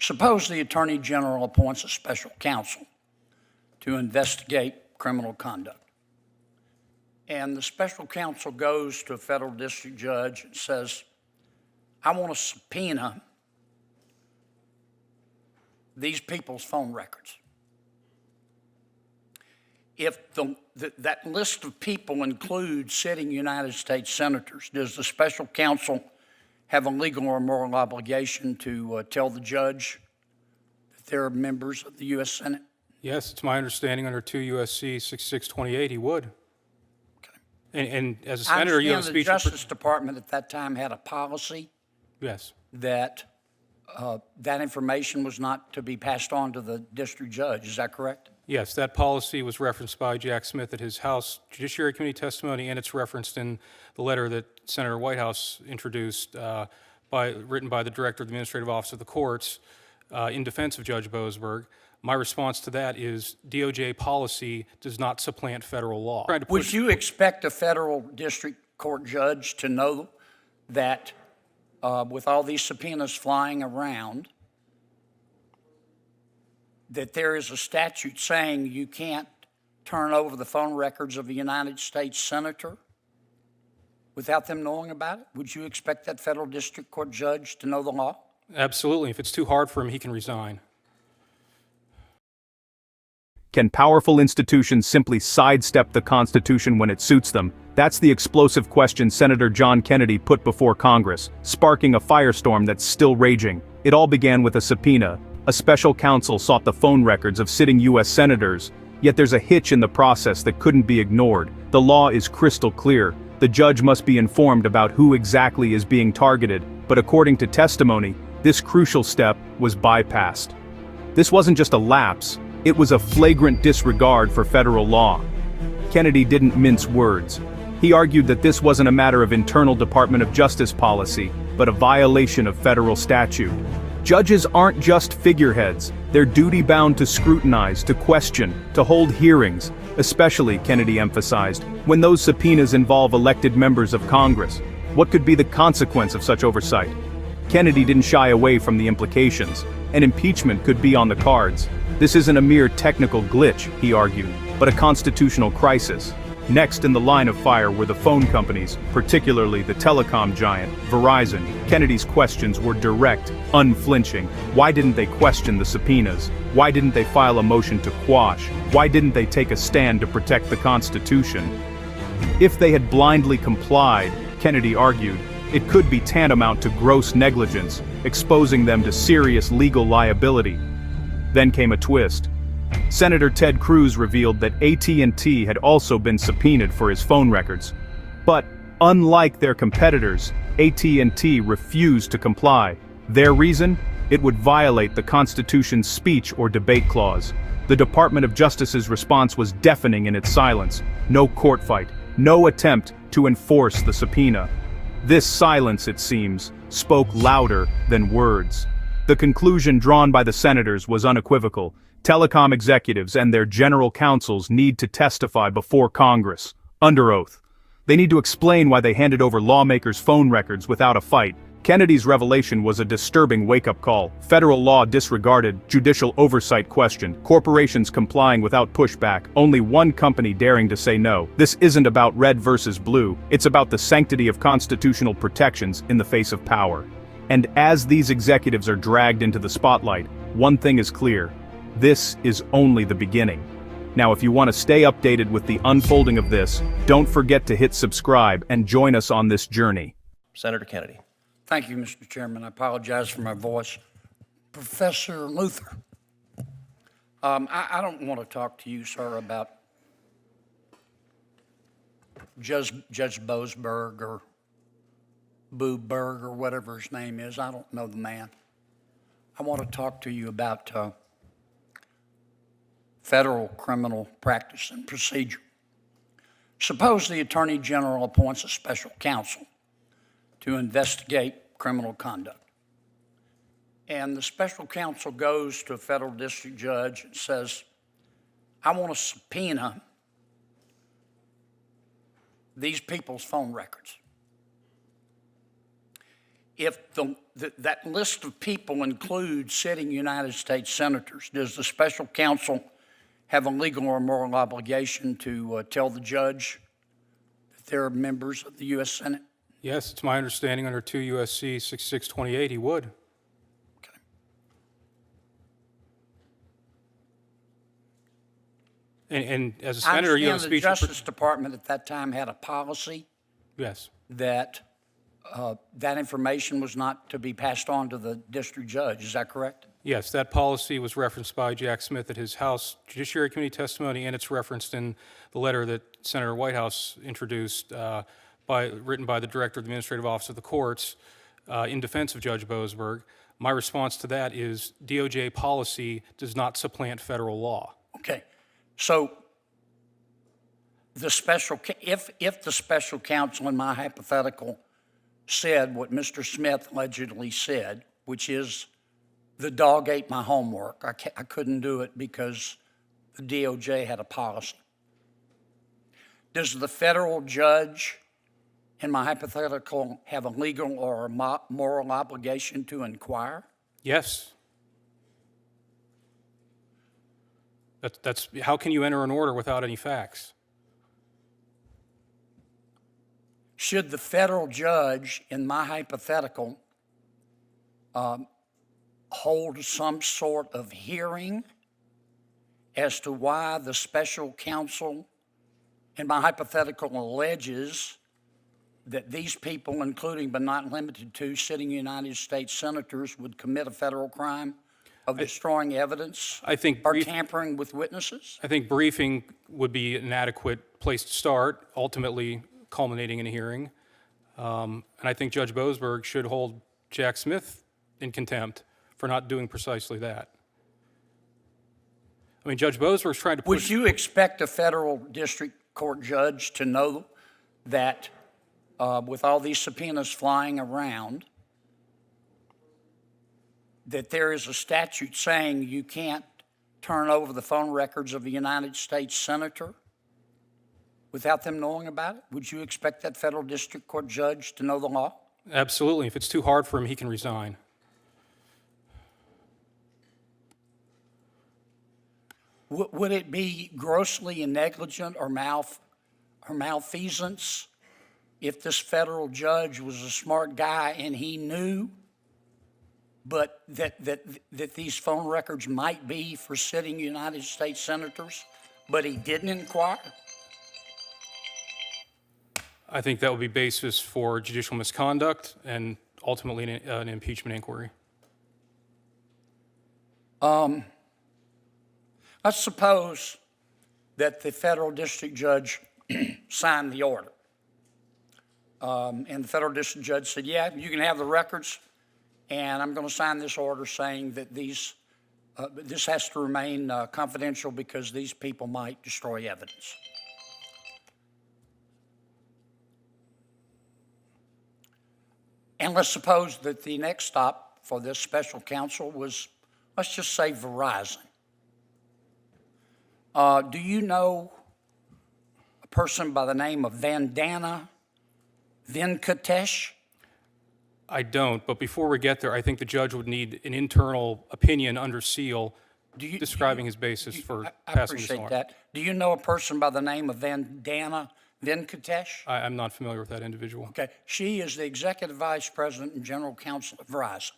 Suppose the Attorney General appoints a special counsel to investigate criminal conduct. And the special counsel goes to a federal district judge and says, I want to subpoena these people's phone records. If that list of people includes sitting United States senators, does the special counsel have a legal or moral obligation to tell the judge that they're members of the U.S. Senate? Yes, it's my understanding under 2 U.S.C. 6628 he would. Okay. And as a senator, you have a the speech. Justice Department at that time had a policy Yes. that that information was not to be passed on to the district judge. Is that correct? Yes, that policy was referenced by Jack Smith at his House Judiciary Committee testimony, and it's referenced in the letter that Senator Whitehouse introduced, written by the Director of the Administrative Office of the Courts in defense of Judge Boasberg. My response to that is DOJ policy does not supplant federal law. Would you expect a federal district court judge to know that with all these subpoenas flying around, that there is a statute saying you can't turn over the phone records of a United States senator without them knowing about it? Would you expect that federal district court judge to know the law? Absolutely. If it's too hard for him, he can resign. Can powerful institutions simply sidestep the Constitution when it suits them? That's the explosive question Senator John Kennedy put before Congress, sparking a firestorm that's still raging. It all began with a subpoena. A special counsel sought the phone records of sitting U.S. senators, yet there's a hitch in the process that couldn't be ignored. The law is crystal clear. The judge must be informed about who exactly is being targeted, but according to testimony, this crucial step was bypassed. This wasn't just a lapse, it was a flagrant disregard for federal law. Kennedy didn't mince words. He argued that this wasn't a matter of internal Department of Justice policy, but a violation of federal statute. Judges aren't just figureheads, they're duty-bound to scrutinize, to question, to hold hearings, especially, Kennedy emphasized, when those subpoenas involve elected members of Congress. What could be the consequence of such oversight? Kennedy didn't shy away from the implications. An impeachment could be on the cards. This isn't a mere technical glitch, he argued, but a constitutional crisis. Next in the line of fire were the phone companies, particularly the telecom giant, Verizon. Kennedy's questions were direct, unflinching. Why didn't they question the subpoenas? Why didn't they file a motion to quash? Why didn't they take a stand to protect the Constitution? If they had blindly complied, Kennedy argued, it could be tantamount to gross negligence, exposing them to serious legal liability. Then came a twist. Senator Ted Cruz revealed that AT&T had also been subpoenaed for his phone records. But, unlike their competitors, AT&T refused to comply. Their reason? It would violate the Constitution's speech or debate clause. The Department of Justice's response was deafening in its silence. No court fight, no attempt to enforce the subpoena. This silence, it seems, spoke louder than words. The conclusion drawn by the senators was unequivocal. Telecom executives and their general counsels need to testify before Congress, under oath. They need to explain why they handed over lawmakers' phone records without a fight. Kennedy's revelation was a disturbing wake-up call. Federal law disregarded, judicial oversight questioned, corporations complying without pushback, only one company daring to say no. This isn't about red versus blue, it's about the sanctity of constitutional protections in the face of power. And as these executives are dragged into the spotlight, one thing is clear. This is only the beginning. Now, if you want to stay updated with the unfolding of this, don't forget to hit subscribe and join us on this journey. Senator Kennedy. Thank you, Mr. Chairman. I apologize for my voice. Professor Luther, I don't want to talk to you, sir, about Judge Boasberg or Booberg or whatever his name is. I don't know the man. I want to talk to you about federal criminal practice and procedure. Suppose the Attorney General appoints a special counsel to investigate criminal conduct. And the special counsel goes to a federal district judge and says, I want to subpoena these people's phone records. if that list of people includes sitting United States senators, does the special counsel have a legal or moral obligation to tell the judge that they're members of the U.S. Senate? Yes, it's my understanding under 2 U.S.C. 6628 he would. Okay. And as a I senator, you have a understand the speech. Justice Department at that time had a policy Yes. that that information was not to be passed on to the district judge. Is that correct? Yes, that policy was referenced by Jack Smith at his House Judiciary Committee testimony, and it's referenced in the letter that Senator Whitehouse introduced, written by the Director of the Administrative Office of the Courts in defense of Judge Boasberg. My response to that is DOJ policy does not supplant federal law. Okay. So if the special counsel in my hypothetical said what Mr. Smith allegedly said, which is the dog ate my homework, I couldn't do it because the DOJ had a policy. Does the federal judge in my hypothetical have a legal or a moral obligation to inquire? Yes. That's how can you enter an order without any facts? Should the federal judge in my hypothetical hold some sort of hearing as to why the special counsel in my hypothetical alleges that these people, including but not limited to sitting United States senators, would commit a federal crime of destroying evidence or tampering with witnesses? I think briefing would be an adequate place to start, ultimately culminating in a hearing. And I think Judge Boasberg should hold Jack Smith in contempt for not doing precisely that. I mean, Judge Boasberg's trying to push... Would you expect a federal district court judge to know that with all these subpoenas flying around, that there is a statute saying you can't turn over the phone records of a United States senator without them knowing about it? Would you expect that federal district court judge to know the law? Absolutely. If it's too hard for him, he can resign. Would it be grossly negligent or malfeasance if this federal judge was a smart guy and he knew but that these phone records might be for sitting United States senators, but he didn't inquire? I think that would be basis for judicial misconduct and ultimately an impeachment inquiry. Let's suppose that the federal district judge signed the order. And the federal district judge said, yeah, you can have the records, and I'm going to sign this order saying that this has to remain confidential because these people might destroy evidence. And let's suppose that the next stop for this special counsel was, let's just say, Verizon. Do you know a person by the name of Vandana Venkatesh? I don't, but before we get there, I think the judge would need an internal opinion under seal describing his basis for passing this I appreciate law. that. Do you know a person by the name of Vandana Venkatesh? I'm not familiar with that individual. Okay. She is the executive vice president and general counsel of Verizon.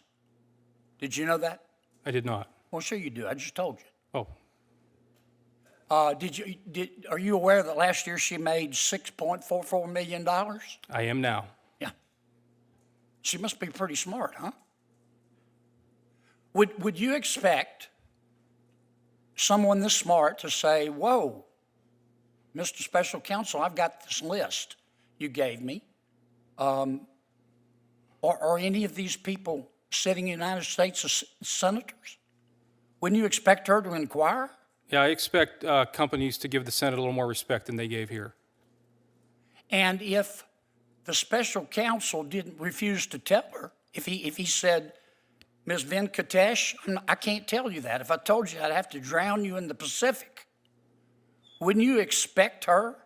Did you know that? I did not. Well, sure you do. I just told you. Oh, Are you aware that last year she made $6.44 million? I am now. Yeah. She must be pretty smart, huh? Would you expect someone this smart to say, whoa, Mr. Special Counsel, I've got this list you gave me. Are any of these people sitting United States senators? Wouldn't you expect her to inquire? Yeah, I expect companies to give the Senate a little more respect than they gave here. And if the special counsel didn't refuse to tell her, if he said, Ms. Venkatesh, I can't tell you that. If I told you, I'd have to drown you in the Pacific. Wouldn't you expect her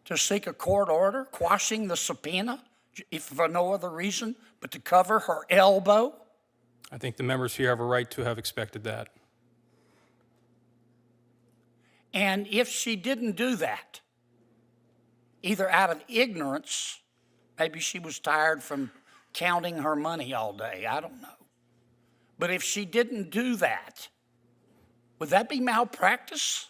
to seek a court order quashing the subpoena, if for no other reason but to cover her elbow? I think the members here have a right to have expected that. And if she didn't do that, either out of ignorance, maybe she was tired from counting her money all day, I don't know. But if she didn't do that, would that be malpractice?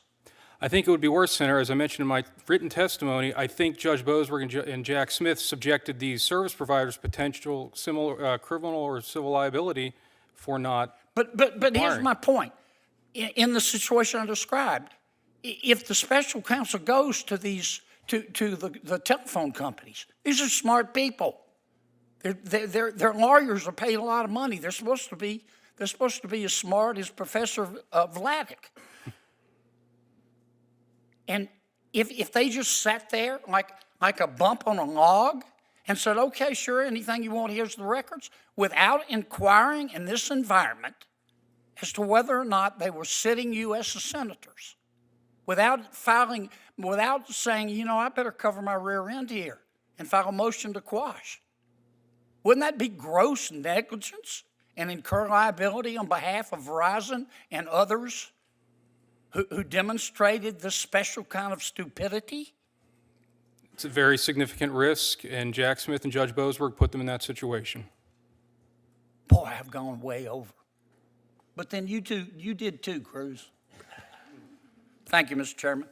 I think it would be worse, Senator. As I mentioned in my written testimony, I think Judge Boasberg and Jack Smith subjected these service providers potential similar criminal or civil liability for not. But here's my point. In the situation I described, if the special counsel goes to these to the telephone companies, these are smart people. Their lawyers are paid a lot of money. They're supposed to be as smart as Professor Vladeck. And if they just sat there like a bump on a log and said, okay, sure, anything you want, here's the records, without inquiring in this environment as to whether or not they were sitting U.S. senators, without saying, you know, I better cover my rear end here and file a motion to quash. Wouldn't that be gross negligence and incur liability on behalf of Verizon and others who demonstrated this special kind of stupidity? It's a very significant risk, and Jack Smith and Judge Boasberg put them in that situation. Boy, I've gone way over. But then you did too, Cruz. Thank you, Mr. Chairman.